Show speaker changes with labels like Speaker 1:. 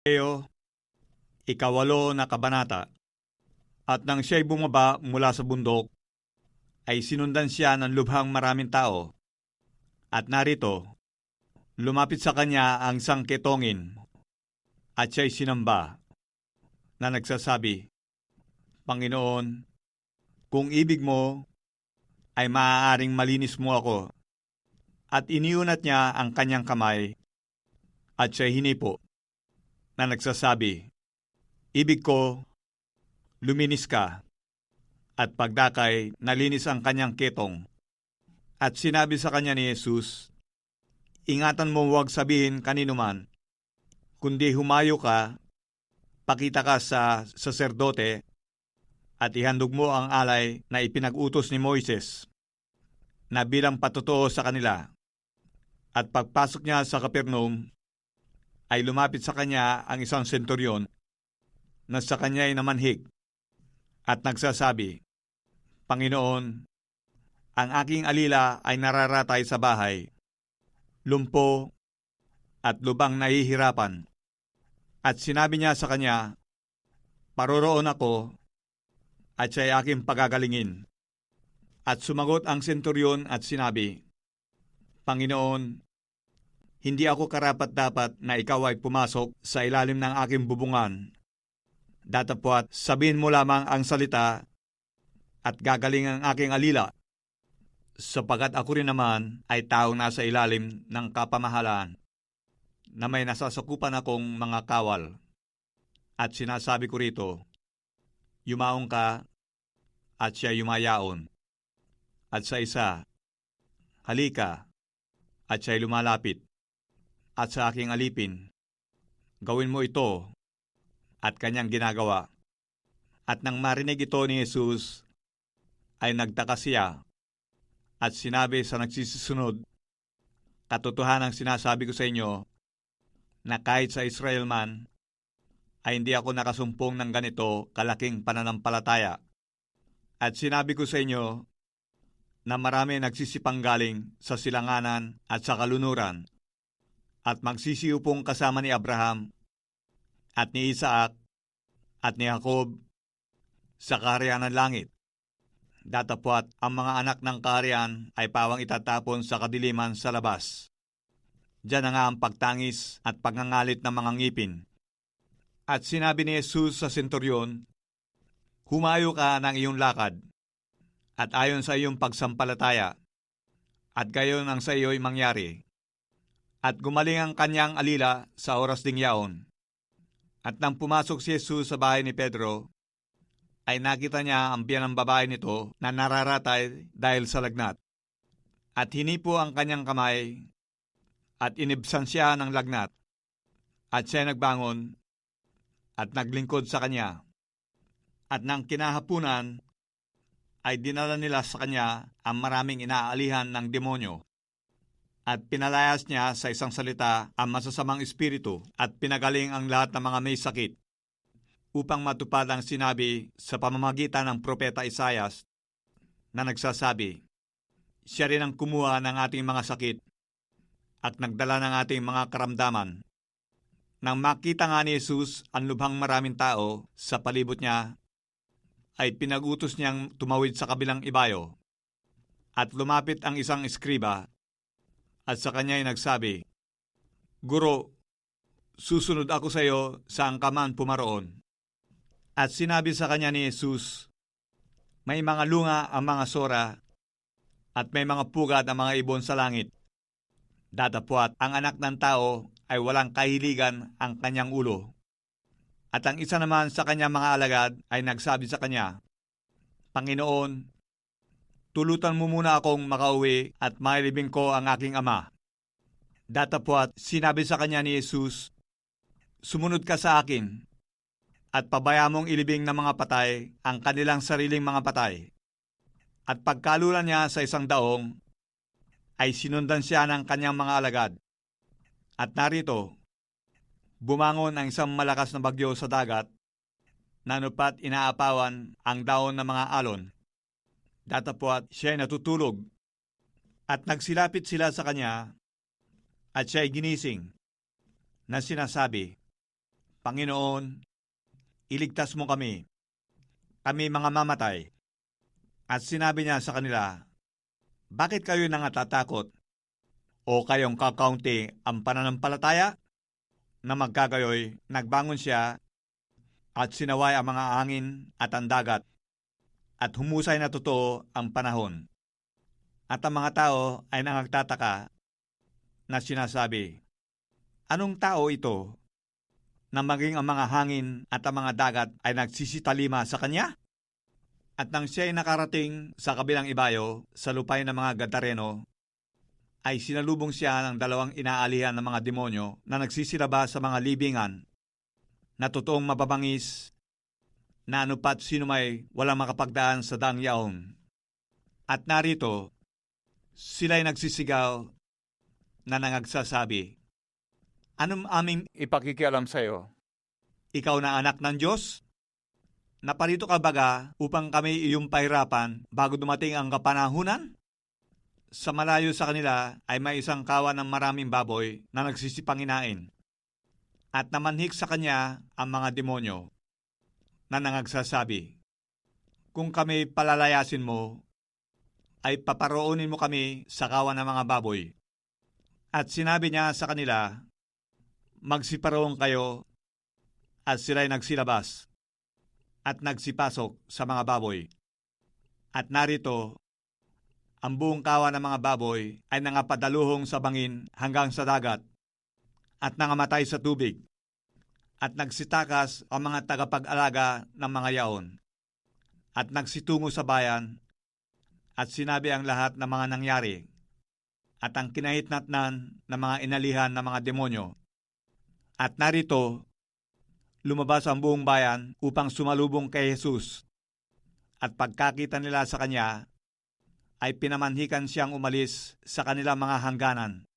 Speaker 1: Mateo, ikawalo na kabanata. At nang siya'y bumaba mula sa bundok, ay sinundan siya ng lubhang maraming tao. At narito, lumapit sa kanya ang isang ketongin, at siya'y sinamba, na nagsasabi, Panginoon, kung ibig mo, ay maaaring malinis mo ako. At iniunat niya ang kanyang kamay, at siya'y hinipo, na nagsasabi, Ibig ko, luminis ka. At pagdakay, nalinis ang kanyang ketong. At sinabi sa kanya ni Jesus, Ingatan mo huwag sabihin kanino man, kundi humayo ka, pakita ka sa saserdote, at ihandog mo ang alay na ipinag-utos ni Moises, na bilang patotoo sa kanila. At pagpasok niya sa Capernaum, ay lumapit sa kanya ang isang senturyon, na sa kanya ay namanhik, at nagsasabi, Panginoon, ang aking alila ay nararatay sa bahay, lumpo at lubang nahihirapan. At sinabi niya sa kanya, Paroroon ako, at siya'y aking pagagalingin. At sumagot ang senturyon at sinabi, Panginoon, hindi ako karapat-dapat na ikaw ay pumasok sa ilalim ng aking bubungan. Datapwat, sabihin mo lamang ang salita at gagaling ang aking alila, sapagat ako rin naman ay taong nasa ilalim ng kapamahalaan, na may nasasakupan akong mga kawal. At sinasabi ko rito, Yumaong ka, at siya yumayaon. At sa isa, Halika, at siya'y lumalapit. At sa aking alipin, Gawin mo ito, at kanyang ginagawa. At nang marinig ito ni Jesus, ay nagtaka siya, at sinabi sa nagsisisunod, Katotohanang sinasabi ko sa inyo, na kahit sa Israel man, ay hindi ako nakasumpong ng ganito kalaking pananampalataya. At sinabi ko sa inyo, na marami nagsisipanggaling sa silanganan at sa kalunuran, at magsisiupong kasama ni Abraham, at ni Isaac, at ni Jacob, sa kaharian ng langit. Datapwat, ang mga anak ng kaharian ay pawang itatapon sa kadiliman sa labas. Diyan na nga ang pagtangis at pagngangalit ng mga ngipin. At sinabi ni Jesus sa senturyon, Humayo ka ng iyong lakad, at ayon sa iyong pagsampalataya, at gayon ang sa iyo'y mangyari. At gumaling ang kanyang alila sa oras ding yaon. At nang pumasok si Jesus sa bahay ni Pedro, ay nakita niya ang biyan ng babae nito na nararatay dahil sa lagnat. At hinipo ang kanyang kamay, at inibsan siya ng lagnat. At siya nagbangon, at naglingkod sa kanya. At nang kinahapunan, ay dinala nila sa kanya ang maraming inaalihan ng demonyo. At pinalayas niya sa isang salita ang masasamang espiritu at pinagaling ang lahat ng mga may sakit, upang matupad ang sinabi sa pamamagitan ng propeta Isaias na nagsasabi, Siya rin ang kumuha ng ating mga sakit at nagdala ng ating mga karamdaman. Nang makita nga ni Jesus ang lubhang maraming tao sa palibot niya, ay pinag-utos niyang tumawid sa kabilang ibayo. At lumapit ang isang eskriba, at sa kanya ay nagsabi, Guro, susunod ako sa iyo saan ka man pumaroon. At sinabi sa kanya ni Jesus, May mga lunga ang mga sora, at may mga pugad ang mga ibon sa langit. Datapwat, ang anak ng tao ay walang kahiligan ang kanyang ulo. At ang isa naman sa kanyang mga alagad ay nagsabi sa kanya, Panginoon, tulutan mo muna akong makauwi at mailibing ko ang aking ama. Datapwat, sinabi sa kanya ni Jesus, Sumunod ka sa akin, at pabayaan mong ilibing ng mga patay ang kanilang sariling mga patay. At pagkalulan niya sa isang daong, ay sinundan siya ng kanyang mga alagad. At narito, bumangon ang isang malakas na bagyo sa dagat, nanupat inaapawan ang daon ng mga alon. Datapwat, siya'y natutulog, at nagsilapit sila sa kanya, at siya'y ginising, na sinasabi, Panginoon, iligtas mo kami. Kami mga mamatay. At sinabi niya sa kanila, bakit kayo nangatatakot? O kayong kakaunti ang pananampalataya? Na magkagayoy, nagbangon siya at sinaway ang mga angin at ang dagat at humusay na totoo ang panahon. At ang mga tao ay nangagtataka na sinasabi, anong tao ito na maging ang mga hangin at ang mga dagat ay nagsisitalima sa kanya? At nang siya ay nakarating sa kabilang ibayo sa lupay ng mga Gadareno, ay sinalubong siya ng dalawang inaalihan ng mga demonyo na nagsisilabas sa mga libingan na totoong mababangis na anupat sino may walang makapagdaan sa daang yaon. At narito, sila'y nagsisigaw na nangagsasabi, anong aming ipakikialam sa iyo? Ikaw na anak ng Diyos? Naparito ka baga upang kami iyong pahirapan bago dumating ang kapanahunan? Sa malayo sa kanila ay may isang kawan ng maraming baboy na nagsisipanginain. At namanhik sa kanya ang mga demonyo na nangagsasabi, kung kami palalayasin mo, ay paparoonin mo kami sa kawan ng mga baboy. At sinabi niya sa kanila, magsiparoon kayo, at sila'y nagsilabas at nagsipasok sa mga baboy. At narito, ang buong kawan ng mga baboy ay nangapadaluhong sa bangin hanggang sa dagat at nangamatay sa tubig. At nagsitakas ang mga tagapag-alaga ng mga yaon at nagsitungo sa bayan at sinabi ang lahat ng mga nangyari at ang kinahitnatnan ng mga inalihan ng mga demonyo. At narito, lumabas ang buong bayan upang sumalubong kay Jesus. At pagkakita nila sa kanya, ay pinamanhikan siyang umalis sa kanilang mga hangganan